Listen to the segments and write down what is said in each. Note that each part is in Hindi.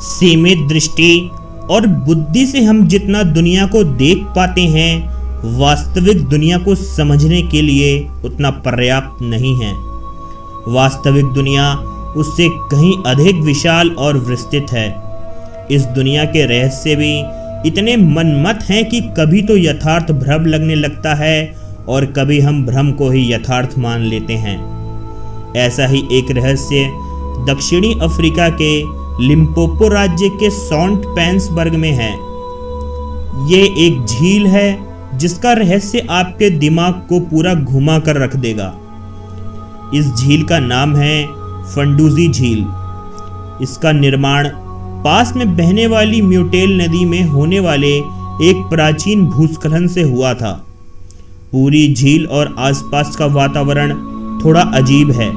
सीमित दृष्टि और बुद्धि से हम जितना दुनिया को देख पाते हैं, वास्तविक दुनिया को समझने के लिए उतना पर्याप्त नहीं है। वास्तविक दुनिया उससे कहीं अधिक विशाल और विस्तृत है। इस दुनिया के रहस्य भी इतने मनमत हैं कि कभी तो यथार्थ भ्रम लगने लगता है और कभी हम भ्रम को ही यथार्थ मान लेते हैं। ऐसा ही एक रहस्य दक्षिणी अफ्रीका के लिम्पोपो राज्य के सॉन्ट पेंसबर्ग में है। ये एक झील है जिसका रहस्य आपके दिमाग को पूरा घुमा कर रख देगा। इस झील का नाम है फंडूजी झील। इसका निर्माण पास में बहने वाली म्यूटेल नदी में होने वाले एक प्राचीन भूस्खलन से हुआ था। पूरी झील और आसपास का वातावरण थोड़ा अजीब है।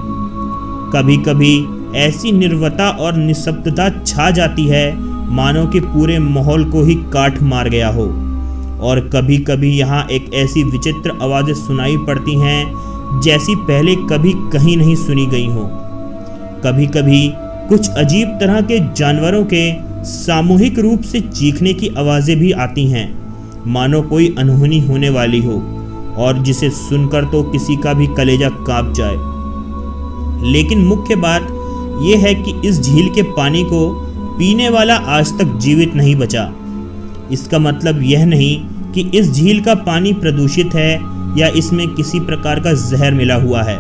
कभी कभी ऐसी निर्वता और निशब्दता छा जाती है मानो कि पूरे माहौल को ही काट मार गया हो। और कभी कभी यहाँ एक ऐसी विचित्र आवाज़ें सुनाई पड़ती हैं जैसी पहले कभी कहीं नहीं सुनी गई हो। कभी कभी कुछ अजीब तरह के जानवरों के सामूहिक रूप से चीखने की आवाज़ें भी आती हैं, मानो कोई अनहोनी होने वाली हो और जिसे सुनकर तो किसी का भी कलेजा कांप जाए। लेकिन मुख्य बात यह है कि इस झील के पानी को पीने वाला आज तक जीवित नहीं बचा। इसका मतलब यह नहीं कि इस झील का पानी प्रदूषित है या इसमें किसी प्रकार का जहर मिला हुआ है,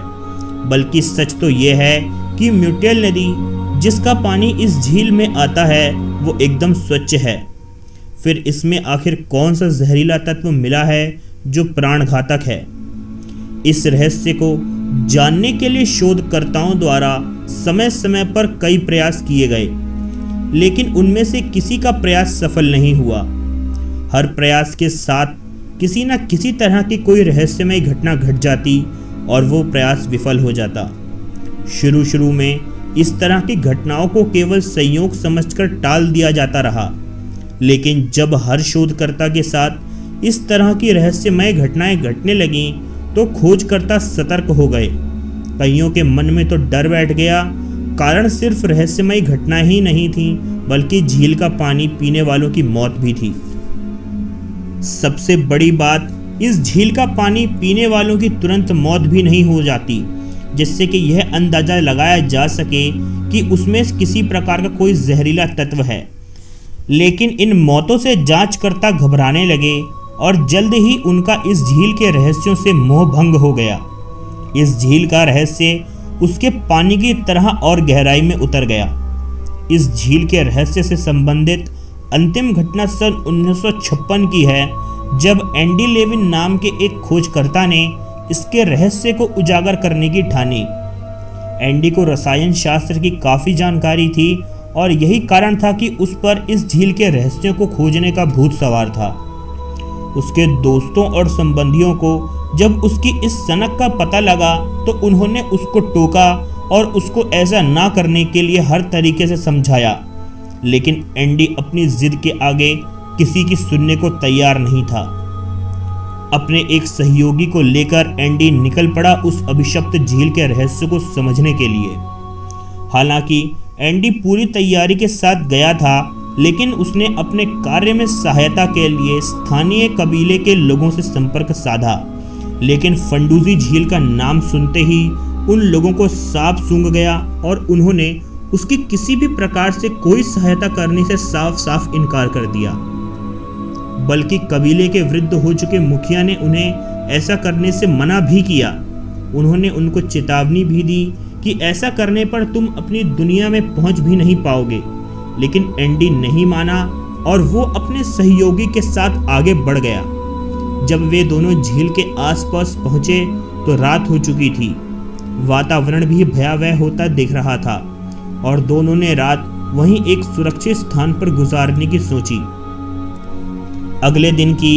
बल्कि सच तो यह है कि म्यूटेल नदी जिसका पानी इस झील में आता है वो एकदम स्वच्छ है। फिर इसमें आखिर कौन सा जहरीला तत्व मिला है जो प्राणघातक है? इस रहस्य को जानने के लिए शोधकर्ताओं द्वारा समय समय पर कई प्रयास किए गए, लेकिन उनमें से किसी का प्रयास सफल नहीं हुआ। हर प्रयास के साथ किसी न किसी तरह की कोई रहस्यमय घटना घट जाती और वो प्रयास विफल हो जाता। शुरू में इस तरह की घटनाओं को केवल संयोग समझकर टाल दिया जाता रहा, लेकिन जब हर शोधकर्ता के साथ इस तरह की रहस्यमय घटनाएं घटने लगीं तो खोजकर्ता सतर्क हो गए। कईयों के मन में तो डर बैठ गया। कारण सिर्फ रहस्यमय घटनाएं ही नहीं थी, बल्कि झील का पानी पीने वालों की मौत भी थी। सबसे बड़ी बात, इस झील का पानी पीने वालों की तुरंत मौत भी नहीं हो जाती, जिससे कि यह अंदाजा लगाया जा सके कि उसमें किसी प्रकार का कोई जहरीला तत्व है। लेकिन इन मौतों से जांचकर्ता घबराने लगे और जल्द ही उनका इस झील के रहस्यों से मोह भंग हो गया। इस झील का रहस्य उसके पानी की तरह और गहराई में उतर गया। इस झील के रहस्य से संबंधित अंतिम घटना सन 1956 की है, जब एंडी लेविन नाम के एक खोजकर्ता ने इसके रहस्य को उजागर करने की ठानी। एंडी को रसायन शास्त्र की काफ़ी जानकारी थी और यही कारण था कि उस पर इस झील के रहस्यों को खोजने का भूत सवार था। उसके दोस्तों और संबंधियों को जब उसकी इस सनक का पता लगा तो उन्होंने उसको टोका और उसको ऐसा ना करने के लिए हर तरीके से समझाया, लेकिन एंडी अपनी जिद के आगे किसी की सुनने को तैयार नहीं था। अपने एक सहयोगी को लेकर एंडी निकल पड़ा उस अभिशप्त झील के रहस्य को समझने के लिए। हालांकि एंडी पूरी तैयारी के साथ गया था, लेकिन उसने अपने कार्य में सहायता के लिए स्थानीय कबीले के लोगों से संपर्क साधा। लेकिन फंडूजी झील का नाम सुनते ही उन लोगों को सांप सूंघ गया और उन्होंने उसकी किसी भी प्रकार से कोई सहायता करने से साफ साफ इनकार कर दिया। बल्कि कबीले के वृद्ध हो चुके मुखिया ने उन्हें ऐसा करने से मना भी किया। उन्होंने उनको चेतावनी भी दी कि ऐसा करने पर तुम अपनी दुनिया में पहुंच भी नहीं पाओगे, लेकिन एंडी नहीं माना और वो अपने सहयोगी के साथ आगे बढ़ गया। जब वे दोनों झील के आसपास पहुंचे तो रात हो चुकी थी। वातावरण भी भयावह होता दिख रहा था और दोनों ने रात वहीं एक सुरक्षित स्थान पर गुजारने की सोची। अगले दिन की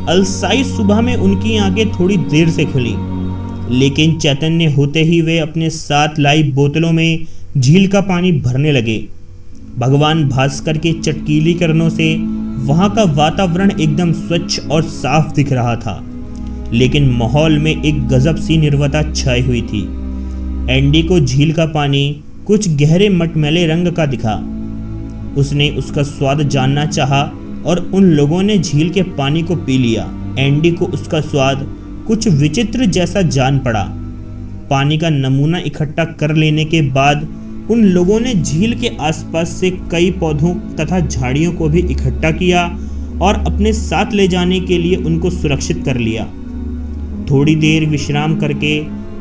अलसाई सुबह में उनकी आंखें थोड़ी देर से खुली, लेकिन चैतन्य होते ही वे अपने साथ लाई बोतलों में झील का पानी भरने लगे। भगवान भास्कर के चटकीली किरणों से वहाँ का वातावरण एकदम स्वच्छ और साफ दिख रहा था, लेकिन माहौल में एक गजब सी निर्वता छाई हुई थी। एंडी को झील का पानी कुछ गहरे मटमैले रंग का दिखा। उसने उसका स्वाद जानना चाहा और उन लोगों ने झील के पानी को पी लिया। एंडी को उसका स्वाद कुछ विचित्र जैसा जान पड़ा। पानी का नमूना इकट्ठा कर लेने के बाद उन लोगों ने झील के आसपास से कई पौधों तथा झाड़ियों को भी इकट्ठा किया और अपने साथ ले जाने के लिए उनको सुरक्षित कर लिया। थोड़ी देर विश्राम करके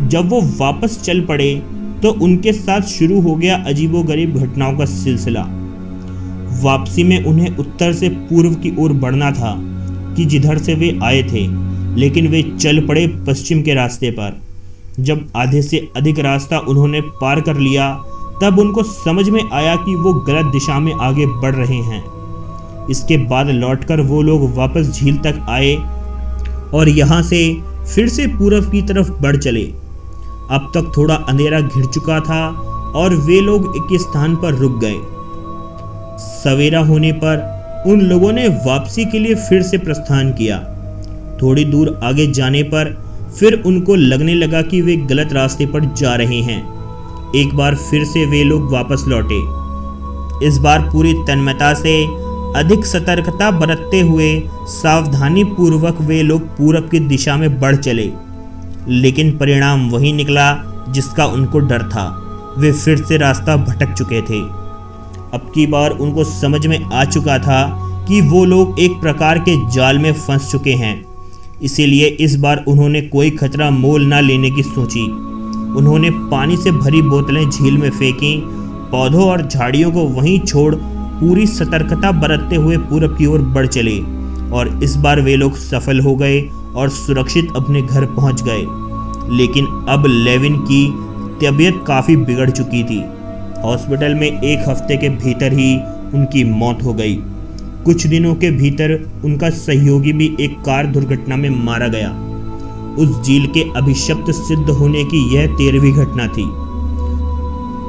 जब वो वापस चल पड़े तो उनके साथ शुरू हो गया अजीबोगरीब घटनाओं का सिलसिला। वापसी में उन्हें उत्तर से पूर्व की ओर बढ़ना था कि जिधर से वे आए थे, लेकिन वे चल पड़े पश्चिम के रास्ते पर। जब आधे से अधिक रास्ता उन्होंने पार कर लिया तब उनको समझ में आया कि वो गलत दिशा में आगे बढ़ रहे हैं। इसके बाद लौटकर वो लोग वापस झील तक आए और यहाँ से फिर से पूरब की तरफ बढ़ चले। अब तक थोड़ा अंधेरा घिर चुका था और वे लोग एक स्थान पर रुक गए। सवेरा होने पर उन लोगों ने वापसी के लिए फिर से प्रस्थान किया। थोड़ी दूर आगे जाने पर फिर उनको लगने लगा कि वे गलत रास्ते पर जा रहे हैं। एक बार फिर से वे लोग वापस लौटे। इस बार पूरी तन्मयता से अधिक सतर्कता बरतते हुए सावधानी पूर्वक वे लोग पूरब की दिशा में बढ़ चले, लेकिन परिणाम वही निकला जिसका उनको डर था। वे फिर से रास्ता भटक चुके थे। अब की बार उनको समझ में आ चुका था कि वो लोग एक प्रकार के जाल में फंस चुके हैं। इसीलिए इस बार उन्होंने कोई खतरा मोल न लेने की सोची। उन्होंने पानी से भरी बोतलें झील में फेंकी, पौधों और झाड़ियों को वहीं छोड़ पूरी सतर्कता बरतते हुए पूरब की ओर बढ़ चले और इस बार वे लोग सफल हो गए और सुरक्षित अपने घर पहुंच गए। लेकिन अब लेविन की तबीयत काफ़ी बिगड़ चुकी थी। हॉस्पिटल में एक हफ्ते के भीतर ही उनकी मौत हो गई। कुछ दिनों के भीतर उनका सहयोगी भी एक कार दुर्घटना में मारा गया। उस झील के अभिशप्त सिद्ध होने की यह 13वीं घटना थी,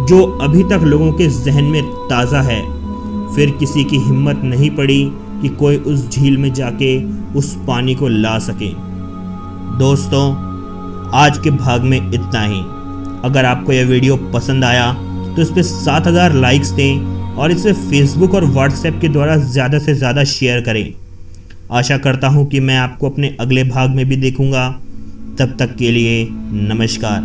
जो अभी तक लोगों के जहन में ताज़ा है। फिर किसी की हिम्मत नहीं पड़ी कि कोई उस झील में जाके उस पानी को ला सके। दोस्तों, आज के भाग में इतना ही। अगर आपको यह वीडियो पसंद आया तो इस पर 7000 लाइक्स दें और इसे फेसबुक और व्हाट्सएप के द्वारा ज़्यादा से ज़्यादा शेयर करें। आशा करता हूँ कि मैं आपको अपने अगले भाग में भी देखूँगा। तब तक के लिए नमस्कार।